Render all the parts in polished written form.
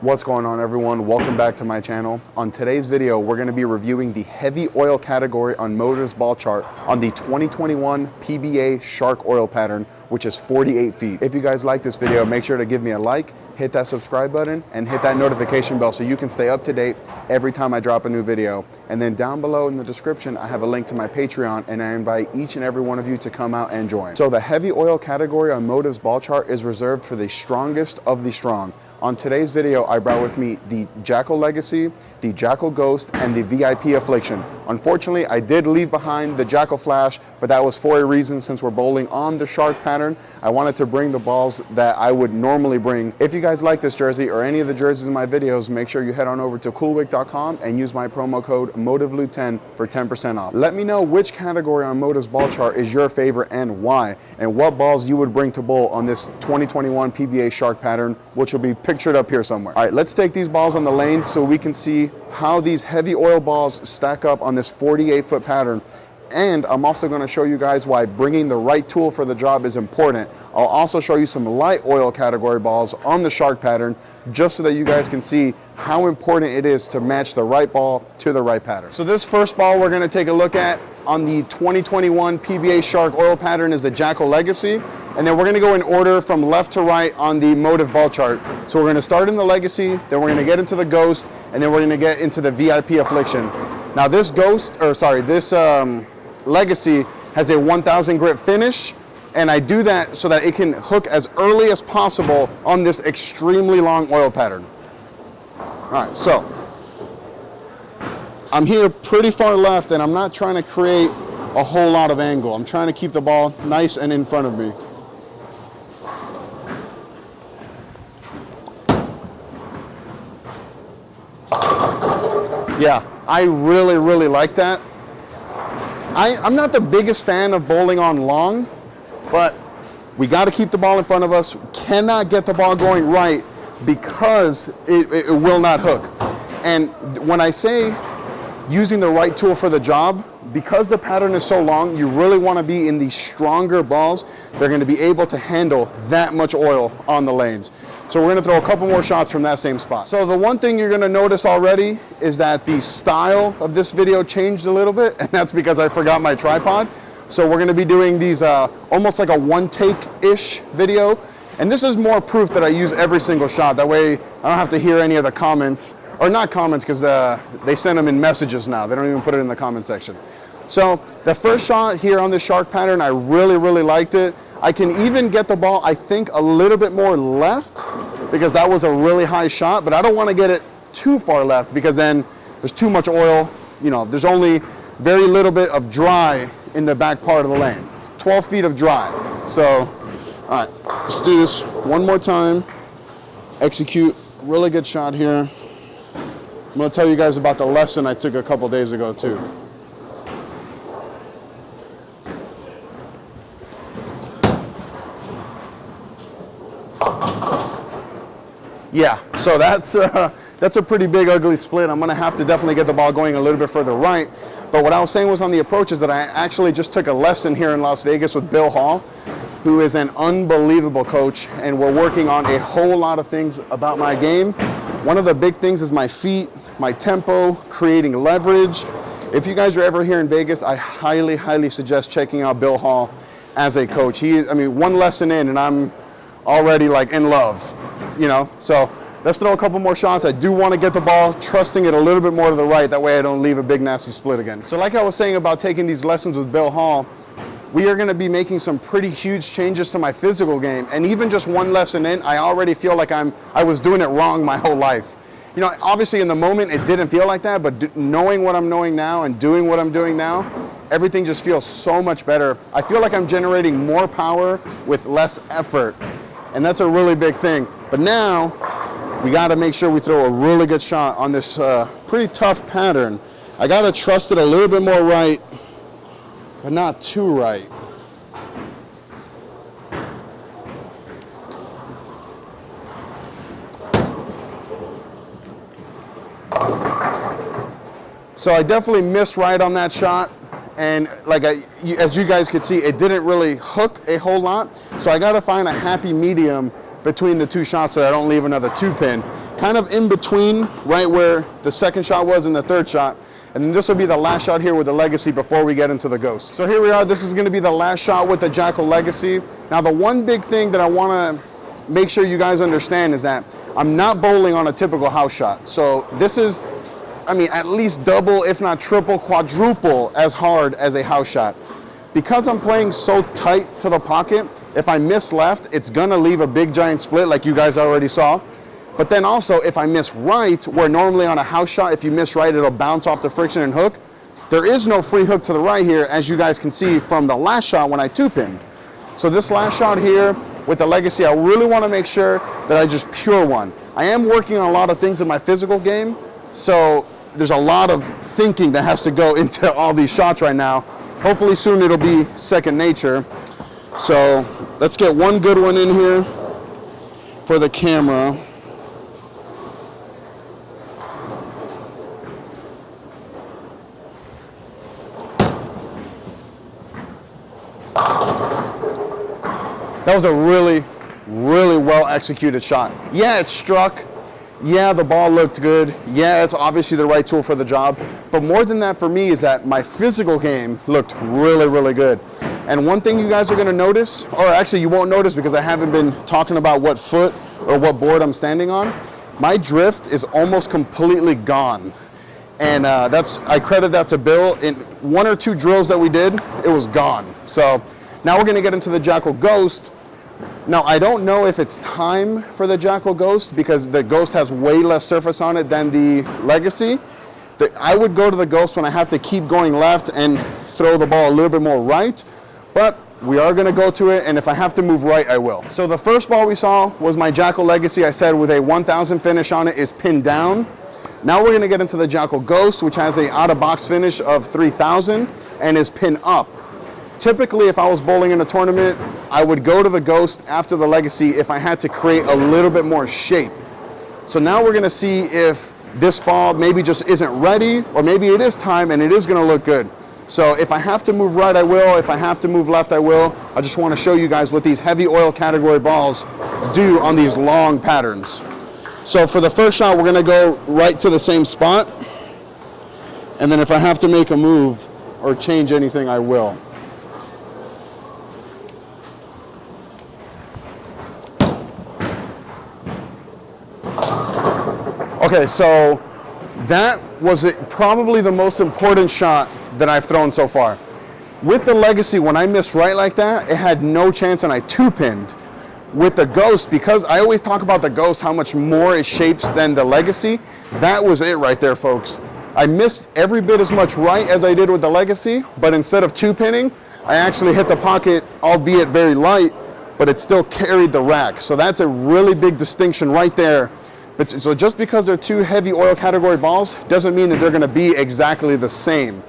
What's going on, everyone? Welcome back to my channel. On today's video, we're going to be reviewing the heavy oil category on Motiv's ball chart on the 2021 PBA Shark Oil pattern, which is 48 feet. If you guys like this video, make sure to give me a like, hit that subscribe button, and hit that notification bell so you can stay up to date every time I drop a new video. And then down below in the description, I have a link to my Patreon, and I invite each and every one of you to come out and join. So the heavy oil category on Motiv's ball chart is reserved for the strongest of the strong. On today's video, I brought with me the Jackal Legacy, the Jackal Ghost, and the VIP Affliction. Unfortunately, I did leave behind the Jackal Flash, but that was for a reason. Since we're bowling on the Shark pattern, I wanted to bring the balls that I would normally bring. If you guys like this jersey or any of the jerseys in my videos, make sure you head on over to coolwick.com and use my promo code MOTIVLU10 for 10% off. Let me know which category on Motiv's ball chart is your favorite and why, and what balls you would bring to bowl on this 2021 PBA Shark pattern, which will be pictured up here somewhere. All right, let's take these balls on the lanes so we can see how these heavy oil balls stack up on this 48-foot pattern. And I'm also going to show you guys why bringing the right tool for the job is important. I'll also show you some light oil category balls on the Shark pattern, just so that you guys can see how important it is to match the right ball to the right pattern. So this first ball we're going to take a look at on the 2021 PBA Shark Oil pattern is the Jackal Legacy. And then we're going to go in order from left to right on the Motiv ball chart. So we're going to start in the Legacy, then we're going to get into the Ghost, and then we're going to get into the VIP Affliction. Now this Legacy has a 1000 grit finish, and I do that so that it can hook as early as possible on this extremely long oil pattern. All right, so I'm here pretty far left, and I'm not trying to create a whole lot of angle. I'm trying to keep the ball nice and in front of me. Yeah, I really like that. I'm not the biggest fan of bowling on long, but we got to keep the ball in front of us. Cannot get the ball going right because it will not hook. And when I say using the right tool for the job, because the pattern is so long, you really want to be in the stronger balls. They're going to be able to handle that much oil on the lanes. So we're going to throw a couple more shots from that same spot. So the one thing you're going to notice already is that the style of this video changed a little bit, and that's because I forgot my tripod. So we're going to be doing these almost like a one-take-ish video. And this is more proof that I use every single shot. That way I don't have to hear any of the comments, or not comments, because they send them in messages now. They don't even put it in the comment section. So the first shot here on this Shark pattern, I really liked it. I can even get the ball, I think, a little bit more left, because that was a really high shot, but I don't want to get it too far left because then there's too much oil. You know, there's only very little bit of dry in the back part of the lane. 12 feet of dry. So, all right, let's do this one more time. Execute, really good shot here. I'm going to tell you guys about the lesson I took a couple days ago too. Yeah, so that's a pretty big ugly split. I'm gonna have to definitely get the ball going a little bit further right. But what I was saying was on the approach is that I actually just took a lesson here in Las Vegas with Bill Hall, who is an unbelievable coach, and we're working on a whole lot of things about my game. One of the big things is my feet, my tempo, creating leverage. If you guys are ever here in Vegas, I highly suggest checking out Bill Hall as a coach. I mean, one lesson in and I'm already like in love, you know? So let's throw a couple more shots. I do want to get the ball, trusting it a little bit more to the right. That way I don't leave a big nasty split again. So like I was saying about taking these lessons with Bill Hall, we are going to be making some pretty huge changes to my physical game. And even just one lesson in, I already feel like I was doing it wrong my whole life. You know, obviously in the moment it didn't feel like that, but knowing what I'm knowing now and doing what I'm doing now, everything just feels so much better. I feel like I'm generating more power with less effort. And that's a really big thing. But now we got to make sure we throw a really good shot on this pretty tough pattern. I got to trust it a little bit more right, but not too right. So I definitely missed right on that shot. And like as you guys could see, it didn't really hook a whole lot. So I got to find a happy medium between the two shots so I don't leave another 2-pin. kind of in between, right where the second shot was and the third shot. And then this will be the last shot here with the Legacy before we get into the Ghost. So here we are, this is gonna be the last shot with the Jackal Legacy. Now the one big thing that I wanna make sure you guys understand is that I'm not bowling on a typical house shot. So this is, I mean, at least double, if not triple, quadruple as hard as a house shot. Because I'm playing so tight to the pocket, if I miss left, it's gonna leave a big giant split like you guys already saw. But then also, if I miss right, where normally on a house shot, if you miss right, it'll bounce off the friction and hook. There is no free hook to the right here, as you guys can see from the last shot when I two-pinned. So this last shot here with the Legacy, I really want to make sure that I just pure one. I am working on a lot of things in my physical game, so there's a lot of thinking that has to go into all these shots right now. Hopefully soon it'll be second nature. So let's get one good one in here for the camera. That was a really, really well executed shot. Yeah, it struck. Yeah, the ball looked good. Yeah, it's obviously the right tool for the job. But more than that for me is that my physical game looked really, really good. And one thing you guys are gonna notice, or actually you won't notice because I haven't been talking about what foot or what board I'm standing on, my drift is almost completely gone. And I credit that to Bill. In one or two drills that we did, it was gone. So now we're gonna get into the Jackal Ghost. Now, I don't know if it's time for the Jackal Ghost because the Ghost has way less surface on it than the Legacy. I would go to the Ghost when I have to keep going left and throw the ball a little bit more right, but we are gonna go to it, and if I have to move right, I will. So the first ball we saw was my Jackal Legacy, I said with a 1000 finish on it, is pinned down. Now we're gonna get into the Jackal Ghost, which has a out-of-box finish of 3000 and is pinned up. Typically, if I was bowling in a tournament, I would go to the Ghost after the Legacy if I had to create a little bit more shape. So now we're gonna see if this ball maybe just isn't ready, or maybe it is time and it is gonna look good. So if I have to move right, I will. If I have to move left, I will. I just wanna show you guys what these heavy oil category balls do on these long patterns. So for the first shot, we're gonna go right to the same spot. And then if I have to make a move or change anything, I will. Okay, so that was probably the most important shot that I've thrown so far. With the Legacy, when I missed right like that, it had no chance and I two-pinned. With the Ghost, because I always talk about the Ghost, how much more it shapes than the Legacy, that was it right there, folks. I missed every bit as much right as I did with the Legacy, but instead of two-pinning, I actually hit the pocket, albeit very light, but it still carried the rack. So that's a really big distinction right there. But so just because they're two heavy oil category balls doesn't mean that they're gonna be exactly the same.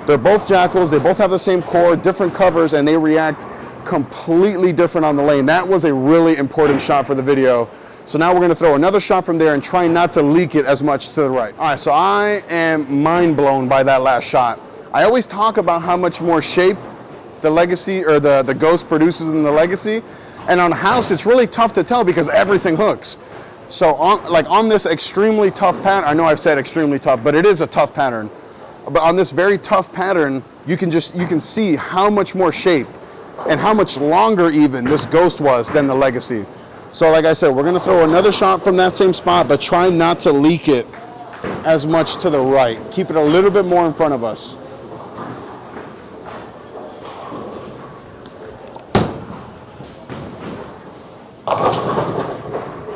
They're both Jackals, they both have the same core, different covers, and they react completely different on the lane. That was a really important shot for the video. So now we're gonna throw another shot from there and try not to leak it as much to the right. All right, so I am mind blown by that last shot. I always talk about how much more shape the Legacy or the Ghost produces than the Legacy. And on house, it's really tough to tell because everything hooks. So on this extremely tough pattern, I know I've said extremely tough, but it is a tough pattern. But on this very tough pattern, you can see how much more shape and how much longer even this Ghost was than the Legacy. So like I said, we're gonna throw another shot from that same spot, but try not to leak it as much to the right. Keep it a little bit more in front of us.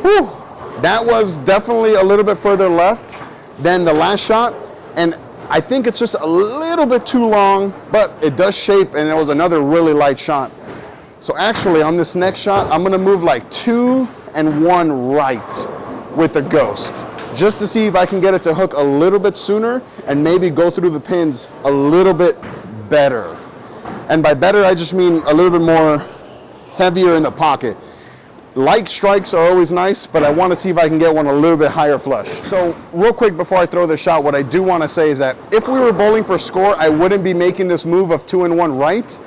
Whew. That was definitely a little bit further left than the last shot. And I think it's just a little bit too long, but it does shape, and it was another really light shot. So actually on this next shot, I'm gonna move like 2 and 1 right with the Ghost, just to see if I can get it to hook a little bit sooner and maybe go through the pins a little bit better. And by better, I just mean a little bit more heavier in the pocket. Light strikes are always nice, but I want to see if I can get one a little bit higher flush. So real quick before I throw this shot, what I do want to say is that if we were bowling for score, I wouldn't be making this move of 2 and 1 right.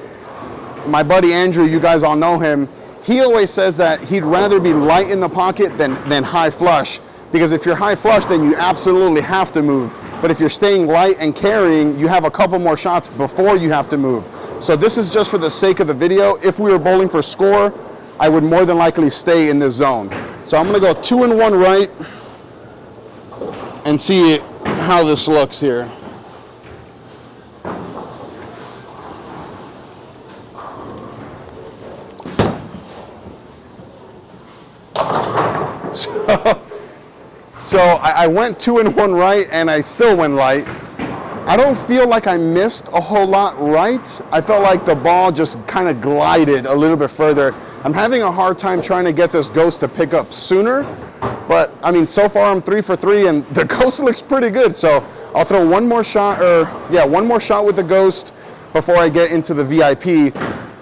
My buddy Andrew, you guys all know him, he always says that he'd rather be light in the pocket than high flush, because if you're high flush, then you absolutely have to move. But if you're staying light and carrying, you have a couple more shots before you have to move. So this is just for the sake of the video. If we were bowling for score, I would more than likely stay in this zone. So I'm gonna go 2 and 1 right and see how this looks here. So I went 2 and 1 right, and I still went light. I don't feel like I missed a whole lot right. I felt like the ball just kind of glided a little bit further. I'm having a hard time trying to get this ghost to pick up sooner, but I mean, so far I'm 3 for 3, and the ghost looks pretty good. So I'll throw one more shot, one more shot with the ghost before I get into the VIP.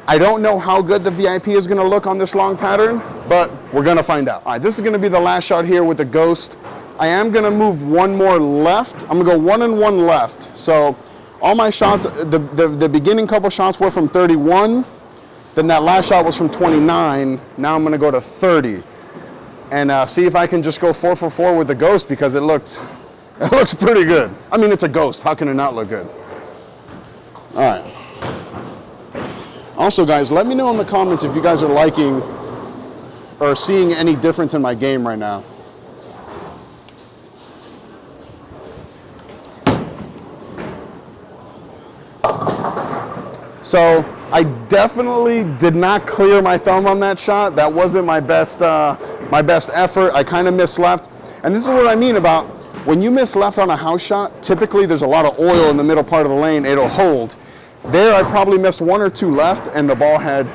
I don't know how good the VIP is gonna look on this long pattern, but we're gonna find out. All right, this is gonna be the last shot here with the ghost. I am gonna move one more left. I'm gonna go 1 and 1 left. So all my shots, the beginning couple shots were from 31, then that last shot was from 29. Now I'm gonna go to 30 and see if I can just go 4 for 4 with the ghost, because it looks pretty good. I mean, it's a ghost, how can it not look good? All right. Also, guys, let me know in the comments if you guys are liking or seeing any difference in my game right now. So I definitely did not clear my thumb on that shot. That wasn't my best effort. I kind of missed left. And this is what I mean about when you miss left on a house shot, typically there's a lot of oil in the middle part of the lane. It'll hold. There, I probably missed 1 or 2 left, and the ball had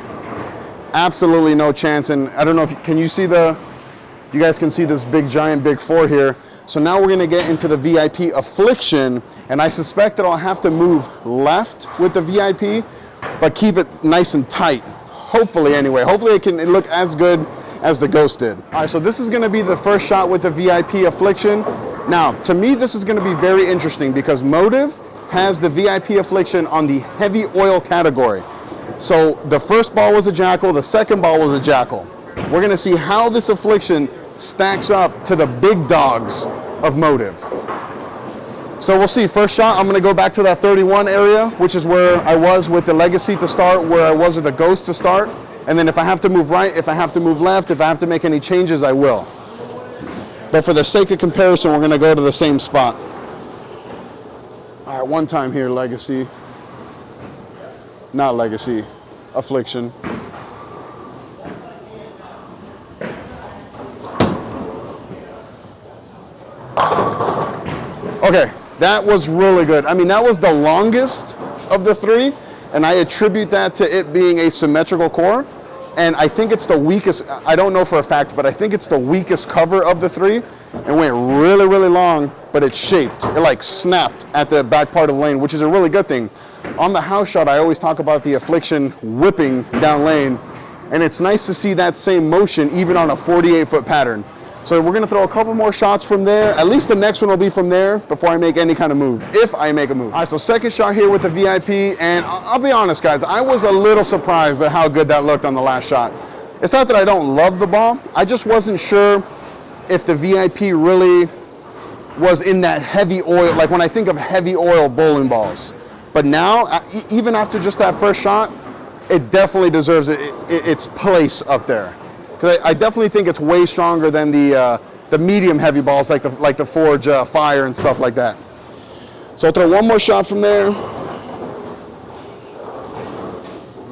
absolutely no chance. And I don't know if you guys can see this big giant big 4 here. So now we're gonna get into the VIP Affliction, and I suspect that I'll have to move left with the VIP, but keep it nice and tight. Hopefully, anyway. Hopefully it can look as good as the ghost did. All right, so this is gonna be the first shot with the VIP Affliction. Now, to me, this is gonna be very interesting because Motiv has the VIP Affliction on the heavy oil category. So the first ball was a Jackal, the second ball was a Jackal. We're gonna see how this Affliction stacks up to the big dogs of Motiv. So we'll see. First shot, I'm gonna go back to that 31 area, which is where I was with the Legacy to start, where I was with the Ghost to start. And then if I have to move right, if I have to move left, if I have to make any changes, I will. But for the sake of comparison, we're gonna go to the same spot. All right, one time here, Legacy. Not Legacy, Affliction. Okay, that was really good. I mean, that was the longest of the 3, and I attribute that to it being a symmetrical core. And I think it's the weakest, I don't know for a fact, but I think it's the weakest cover of the 3. It went really, really long, but it's shaped. It like snapped at the back part of the lane, which is a really good thing. On the house shot, I always talk about the Affliction whipping down lane, and it's nice to see that same motion even on a 48-foot pattern. So we're gonna throw a couple more shots from there. At least the next one will be from there before I make any kind of move, if I make a move. All right, so second shot here with the VIP, and I'll be honest, guys, I was a little surprised at how good that looked on the last shot. It's not that I don't love the ball, I just wasn't sure if the VIP really was in that heavy oil, like when I think of heavy oil bowling balls. But now, even after just that first shot, it definitely deserves its place up there. Because I definitely think it's way stronger than the medium heavy balls, like the Forge Fire and stuff like that. So I'll throw one more shot from there.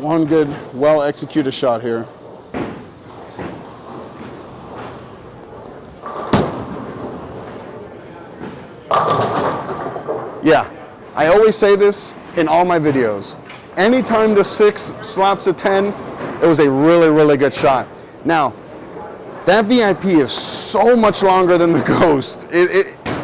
One good, well-executed shot here. Yeah, I always say this in all my videos. Anytime the 6 slaps a 10, it was a really, really good shot. Now, that VIP is so much longer than the Ghost.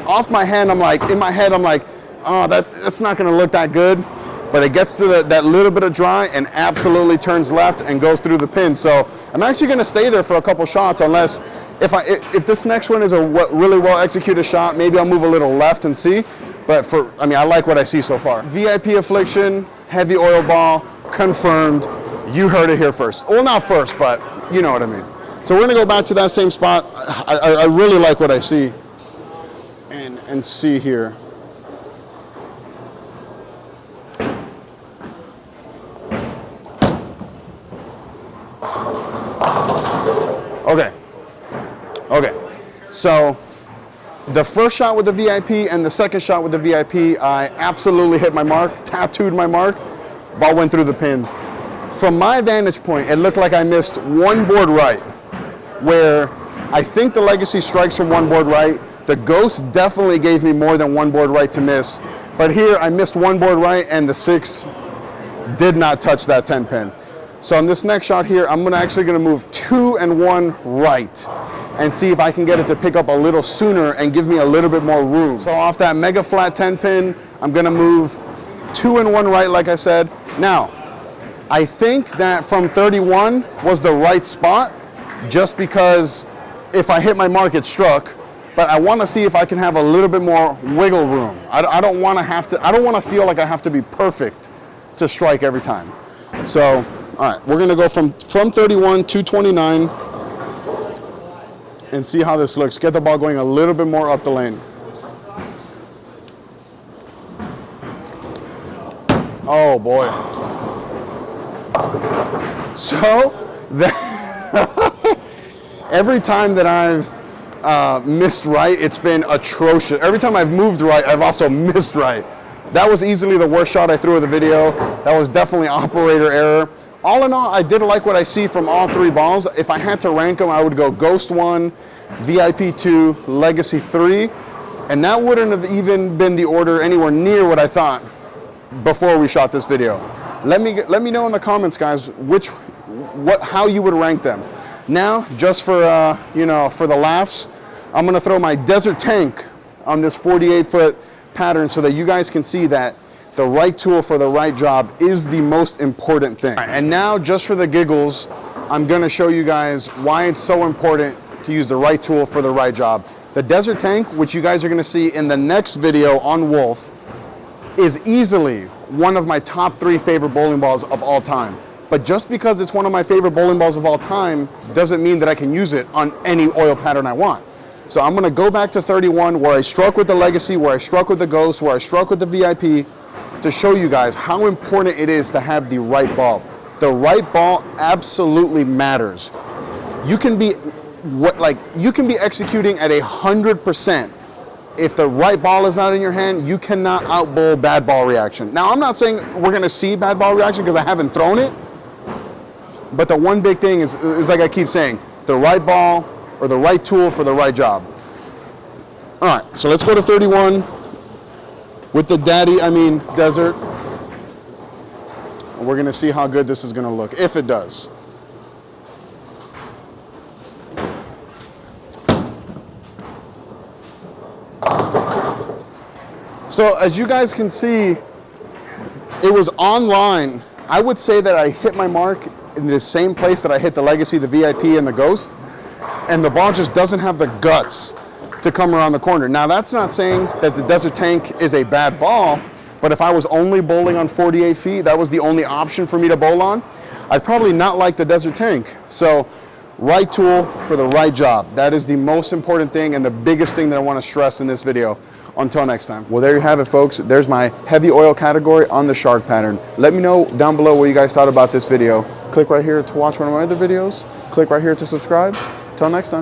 Off my hand, I'm like, in my head, I'm like, oh, that's not gonna look that good. But it gets to that little bit of dry and absolutely turns left and goes through the pin. So I'm actually gonna stay there for a couple shots, unless if this next one is a really well executed shot, maybe I'll move a little left and see. But I like what I see so far. VIP Affliction, heavy oil ball, confirmed. You heard it here first. Well, not first, but you know what I mean. So we're gonna go back to that same spot. I really like what I see and see here. Okay, so the first shot with the VIP and the second shot with the VIP, I absolutely hit my mark, tattooed my mark, ball went through the pins. From my vantage point, it looked like I missed one board right, where I think the Legacy strikes from one board right. The Ghost definitely gave me more than one board right to miss, but here I missed one board right and the 6 did not touch that 10 pin. So on this next shot here, I'm actually gonna move 2 and 1 right and see if I can get it to pick up a little sooner and give me a little bit more room. So off that mega flat 10 pin, I'm gonna move 2 and 1 right, like I said. Now, I think that from 31 was the right spot, just because if I hit my mark, it struck, but I wanna see if I can have a little bit more wiggle room. I don't wanna feel like I have to be perfect to strike every time. So, all right, we're gonna go from 31 to 29 and see how this looks. Get the ball going a little bit more up the lane. Oh boy. So, every time that I've missed right, it's been atrocious. Every time I've moved right, I've also missed right. That was easily the worst shot I threw of the video. That was definitely operator error. All in all, I did like what I see from all 3 balls. If I had to rank them, I would go Ghost 1, VIP 2, Legacy 3, and that wouldn't have even been the order anywhere near what I thought before we shot this video. Let me know in the comments, guys, how you would rank them. Now, just for for the laughs, I'm gonna throw my Desert Tank on this 48-foot pattern so that you guys can see that the right tool for the right job is the most important thing. And now, just for the giggles, I'm gonna show you guys why it's so important to use the right tool for the right job. The Desert Tank, which you guys are gonna see in the next video on Wolf, is easily one of my top 3 favorite bowling balls of all time. But just because it's one of my favorite bowling balls of all time doesn't mean that I can use it on any oil pattern I want. So I'm gonna go back to 31, where I struck with the Legacy, where I struck with the Ghost, where I struck with the VIP, to show you guys how important it is to have the right ball. The right ball absolutely matters. You can be executing at 100%. If the right ball is not in your hand, you cannot outbowl bad ball reaction. Now, I'm not saying we're gonna see bad ball reaction because I haven't thrown it, but the one big thing is like I keep saying, the right ball or the right tool for the right job. All right, so let's go to 31 with the Desert. We're gonna see how good this is gonna look, if it does. So as you guys can see, it was online. I would say that I hit my mark in the same place that I hit the Legacy, the VIP, and the Ghost, and the ball just doesn't have the guts to come around the corner. Now, that's not saying that the Desert Tank is a bad ball, but if I was only bowling on 48 feet, that was the only option for me to bowl on, I'd probably not like the Desert Tank. So, right tool for the right job. That is the most important thing and the biggest thing that I want to stress in this video. Until next time. Well, there you have it, folks. There's my heavy oil category on the Shark pattern. Let me know down below what you guys thought about this video. Click right here to watch one of my other videos. Click right here to subscribe. Till next time.